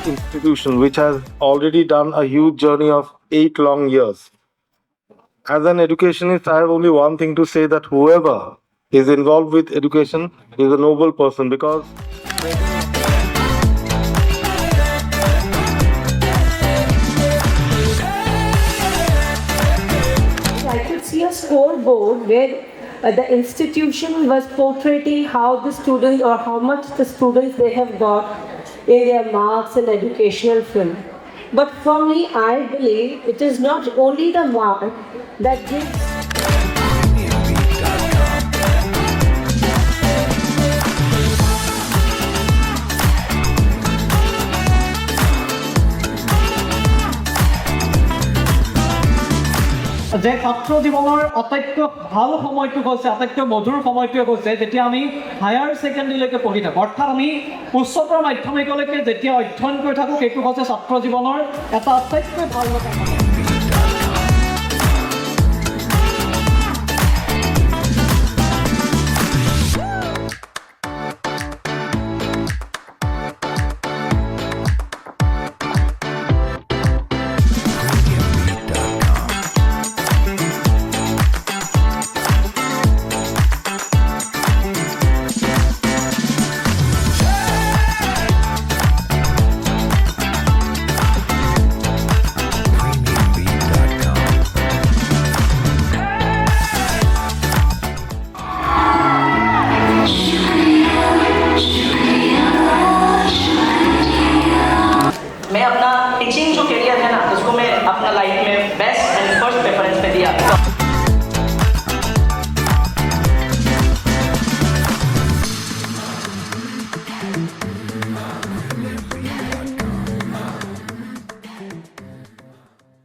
institution which has already done a huge journey of 8 long years. As an educationist, I have only one thing to say, that whoever is involved with education is a noble person, because I could see a scoreboard where the institution was portraying how the students or how much the students they have got in their marks and educational field. But for me, I believe it is not only the mark that gives. যে ছাত্ৰ জীৱনৰ আটাইতকৈ ভাল সময়টো হৈছে, আটাইতকৈ মধুৰ সময়টোৱে হৈছে যেতিয়া আমি হায়াৰ ছেকেণ্ডেৰীলৈকে পঢ়ি থাকোঁ, অৰ্থাৎ আমি উচ্চতৰ মাধ্যমিকলৈকে যেতিয়া অধ্যয়ন কৰি থাকোঁ, সেইটো হৈছে ছাত্ৰ জীৱনৰ এটা আটাইতকৈ ভাল লগা সময়। मैं अपना टीचिंग जो करियर है ना, उसको मैं अपना लाइफ में